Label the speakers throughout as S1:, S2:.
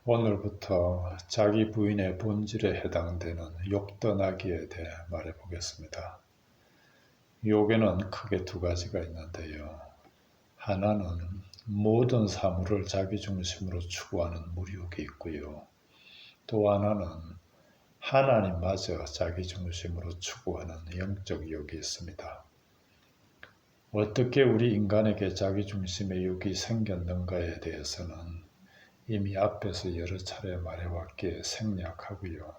S1: 오늘부터 자기 부인의 본질에 해당되는 욕떠나기에 대해 말해 보겠습니다. 욕에는 크게 두 가지가 있는데요. 하나는 모든 사물을 자기 중심으로 추구하는 무욕이 있고요. 또 하나는 하나님마저 자기 중심으로 추구하는 영적 욕이 있습니다. 어떻게 우리 인간에게 자기 중심의 욕이 생겼는가에 대해서는 이미 앞에서 여러 차례 말해왔기에 생략하고요.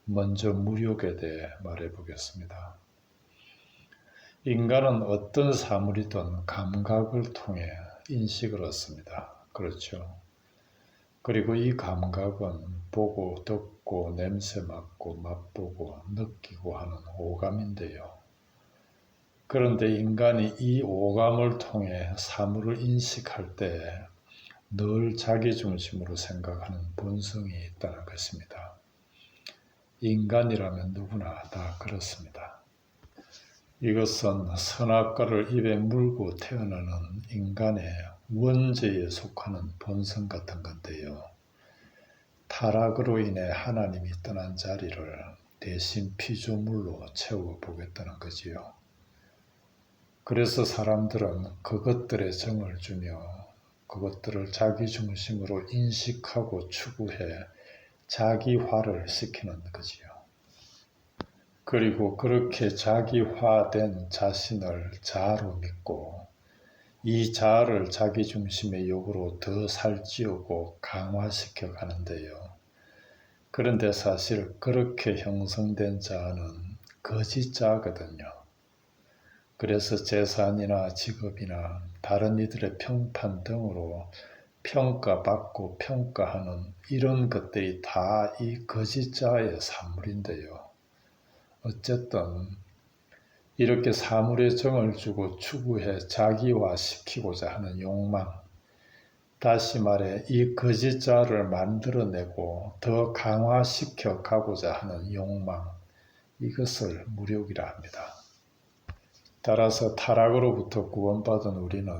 S1: 먼저 무욕에 대해 말해보겠습니다. 인간은 어떤 사물이든 감각을 통해 인식을 얻습니다. 그렇죠? 그리고 이 감각은 보고, 듣고, 냄새 맡고, 맛보고, 느끼고 하는 오감인데요. 그런데 인간이 이 오감을 통해 사물을 인식할 때 늘 자기 중심으로 생각하는 본성이 있다는 것입니다. 인간이라면 누구나 다 그렇습니다. 이것은 선악과를 입에 물고 태어나는 인간의 원죄에 속하는 본성 같은 건데요. 타락으로 인해 하나님이 떠난 자리를 대신 피조물로 채워보겠다는 거지요. 그래서 사람들은 그것들의 정을 주며 그것들을 자기 중심으로 인식하고 추구해 자기화를 시키는 거지요. 그리고 그렇게 자기화된 자신을 자아로 믿고 이 자아를 자기 중심의 욕으로 더 살찌우고 강화시켜 가는데요. 그런데 사실 그렇게 형성된 자아는 거짓 자아거든요. 그래서 재산이나 직업이나 다른 이들의 평판 등으로 평가받고 평가하는 이런 것들이 다 이 거짓자의 사물인데요. 어쨌든 이렇게 사물에 정을 주고 추구해 자기화시키고자 하는 욕망, 다시 말해 이 거짓자를 만들어내고 더 강화시켜 가고자 하는 욕망, 이것을 무욕이라 합니다. 따라서 타락으로부터 구원받은 우리는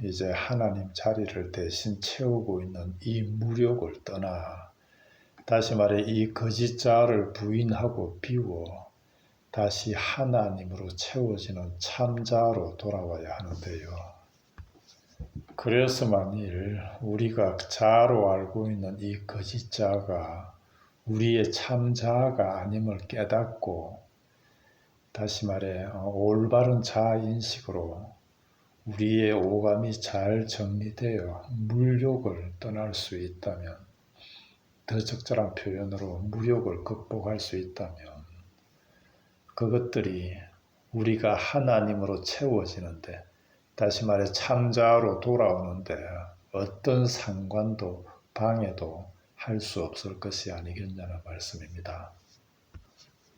S1: 이제 하나님 자리를 대신 채우고 있는 이 무욕을 떠나 다시 말해 이 거짓자를 부인하고 비워 다시 하나님으로 채워지는 참자로 돌아와야 하는데요. 그래서 만일 우리가 자아로 알고 있는 이 거짓자가 우리의 참자아가 아님을 깨닫고 다시 말해 올바른 자아인식으로 우리의 오감이 잘 정리되어 물욕을 떠날 수 있다면, 더 적절한 표현으로 무욕을 극복할 수 있다면 그것들이 우리가 하나님으로 채워지는데, 다시 말해 참자아로 돌아오는데 어떤 상관도 방해도 할 수 없을 것이 아니겠냐는 말씀입니다.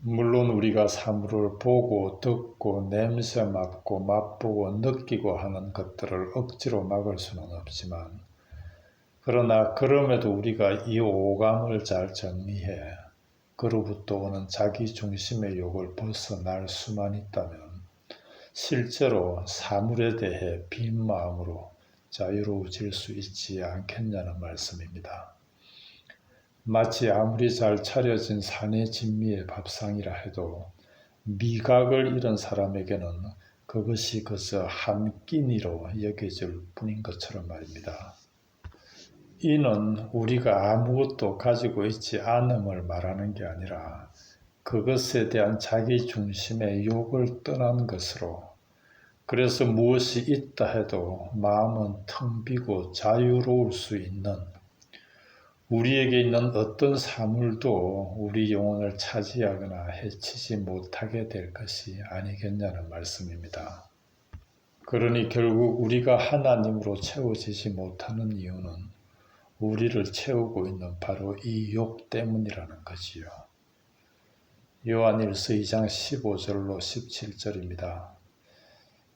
S1: 물론 우리가 사물을 보고 듣고 냄새 맡고 맛보고 느끼고 하는 것들을 억지로 막을 수는 없지만, 그러나 그럼에도 우리가 이 오감을 잘 정리해 그로부터 오는 자기 중심의 욕을 벗어날 수만 있다면 실제로 사물에 대해 빈 마음으로 자유로워질 수 있지 않겠냐는 말씀입니다. 마치 아무리 잘 차려진 산의 진미의 밥상이라 해도 미각을 잃은 사람에게는 그것이 그저 한 끼니로 여겨질 뿐인 것처럼 말입니다. 이는 우리가 아무것도 가지고 있지 않음을 말하는 게 아니라 그것에 대한 자기 중심의 욕을 떠난 것으로, 그래서 무엇이 있다 해도 마음은 텅 비고 자유로울 수 있는, 우리에게 있는 어떤 사물도 우리 영혼을 차지하거나 해치지 못하게 될 것이 아니겠냐는 말씀입니다. 그러니 결국 우리가 하나님으로 채워지지 못하는 이유는 우리를 채우고 있는 바로 이 욕 때문이라는 거지요. 요한일서 2장 15절로 17절입니다.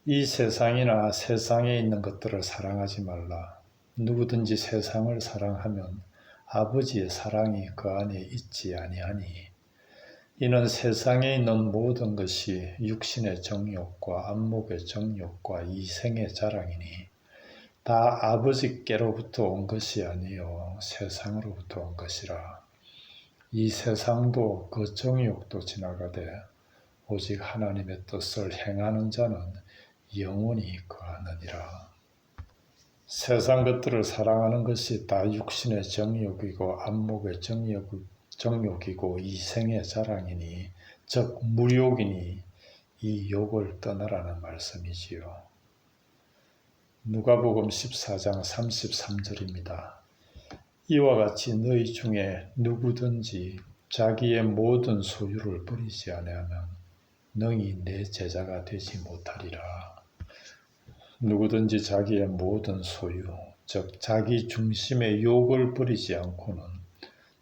S1: 이 세상이나 세상에 있는 것들을 사랑하지 말라. 누구든지 세상을 사랑하면 아버지의 사랑이 그 안에 있지 아니하니, 이는 세상에 있는 모든 것이 육신의 정욕과 안목의 정욕과 이생의 자랑이니 다 아버지께로부터 온 것이 아니요 세상으로부터 온 것이라. 이 세상도 그 정욕도 지나가되 오직 하나님의 뜻을 행하는 자는 영원히 거하느니라. 세상 것들을 사랑하는 것이 다 육신의 정욕이고 안목의 정욕이고 이생의 자랑이니 즉 무욕이니 이 욕을 떠나라는 말씀이지요. 누가복음 14장 33절입니다. 이와 같이 너희 중에 누구든지 자기의 모든 소유를 버리지 아니하면 능히 내 제자가 되지 못하리라. 누구든지 자기의 모든 소유, 즉 자기 중심의 욕을 버리지 않고는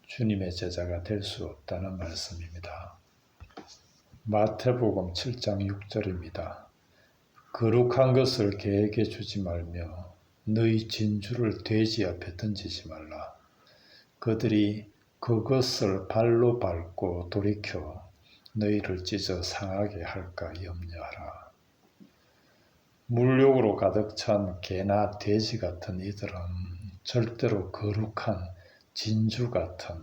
S1: 주님의 제자가 될 수 없다는 말씀입니다. 마태복음 7장 6절입니다. 거룩한 것을 개에게 주지 말며 너희 진주를 돼지 앞에 던지지 말라. 그들이 그것을 발로 밟고 돌이켜 너희를 찢어 상하게 할까 염려하라. 물욕으로 가득 찬 개나 돼지 같은 이들은 절대로 거룩한 진주 같은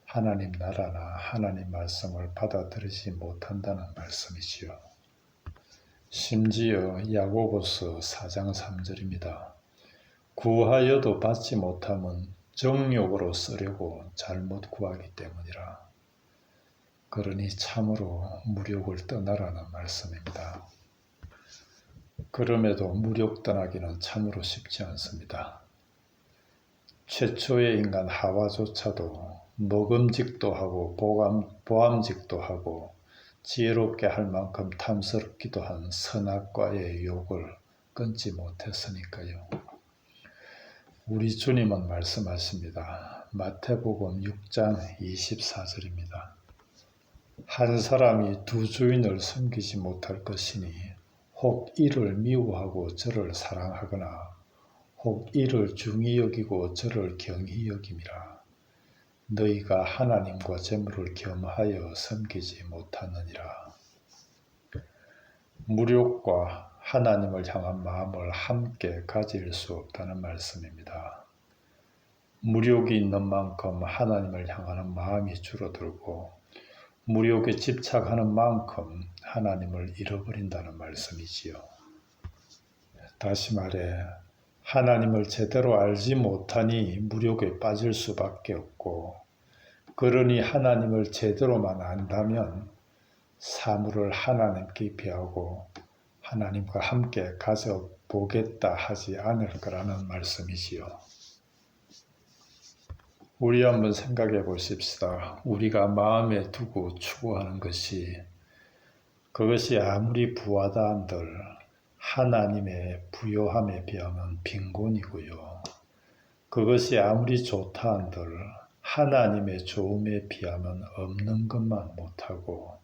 S1: 하나님 나라나 하나님 말씀을 받아들이지 못한다는 말씀이지요. 심지어 야고보서 4장 3절입니다. 구하여도 받지 못함은 정욕으로 쓰려고 잘못 구하기 때문이라. 그러니 참으로 무욕을 떠나라는 말씀입니다. 그럼에도 무욕 떠나기는 참으로 쉽지 않습니다. 최초의 인간 하와조차도 먹음직도 하고 보암직도 하고 지혜롭게 할 만큼 탐스럽기도 한 선악과의 욕을 끊지 못했으니까요. 우리 주님은 말씀하십니다. 마태복음 6장 24절입니다. 한 사람이 두 주인을 섬기지 못할 것이니 혹 이를 미워하고 저를 사랑하거나 혹 이를 중히 여기고 저를 경히 여김이라. 너희가 하나님과 재물을 겸하여 섬기지 못하느니라. 무욕과 하나님을 향한 마음을 함께 가질 수 없다는 말씀입니다. 무욕이 있는 만큼 하나님을 향하는 마음이 줄어들고 무욕에 집착하는 만큼 하나님을 잃어버린다는 말씀이지요. 다시 말해 하나님을 제대로 알지 못하니 무욕에 빠질 수밖에 없고 그러니 하나님을 제대로만 안다면 사물을 하나님께 비하고 하나님과 함께 가져보겠다 하지 않을 거라는 말씀이지요. 우리 한번 생각해 보십시다. 우리가 마음에 두고 추구하는 것이 그것이 아무리 부하다 한들 하나님의 부요함에 비하면 빈곤이고요. 그것이 아무리 좋다 한들 하나님의 좋음에 비하면 없는 것만 못하고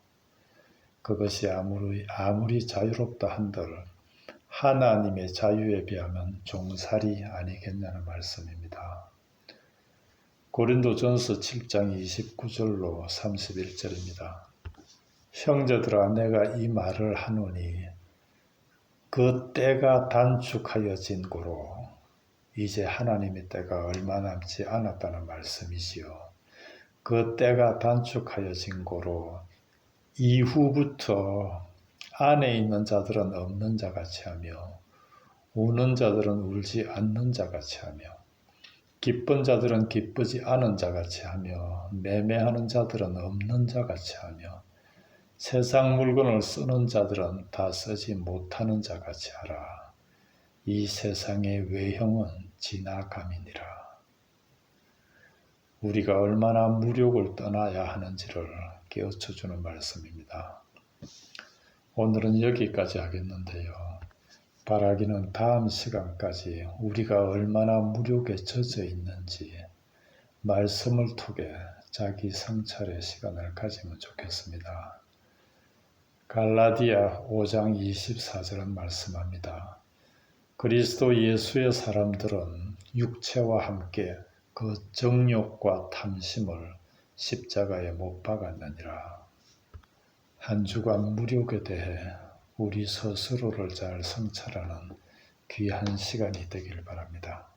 S1: 그것이 아무리 자유롭다 한들 하나님의 자유에 비하면 종살이 아니겠냐는 말씀입니다. 고린도전서 7장 29절로 31절입니다. 형제들아 내가 이 말을 하노니 그 때가 단축하여진 고로 이제 하나님의 때가 얼마 남지 않았다는 말씀이지요. 그 때가 단축하여진 고로 이후부터 안에 있는 자들은 없는 자같이 하며 우는 자들은 울지 않는 자같이 하며 기쁜 자들은 기쁘지 않은 자같이 하며 매매하는 자들은 없는 자같이 하며 세상 물건을 쓰는 자들은 다 쓰지 못하는 자같이 하라. 이 세상의 외형은 지나감이니라. 우리가 얼마나 무욕을 떠나야 하는지를 깨우쳐주는 말씀입니다. 오늘은 여기까지 하겠는데요. 바라기는 다음 시간까지 우리가 얼마나 무욕에 젖어 있는지 말씀을 통해 자기 성찰의 시간을 가지면 좋겠습니다. 갈라디아 5장 24절은 말씀합니다. 그리스도 예수의 사람들은 육체와 함께 그 정욕과 탐심을 십자가에 못 박았느니라. 한 주간 무욕에 대해 우리 스스로를 잘 성찰하는 귀한 시간이 되길 바랍니다.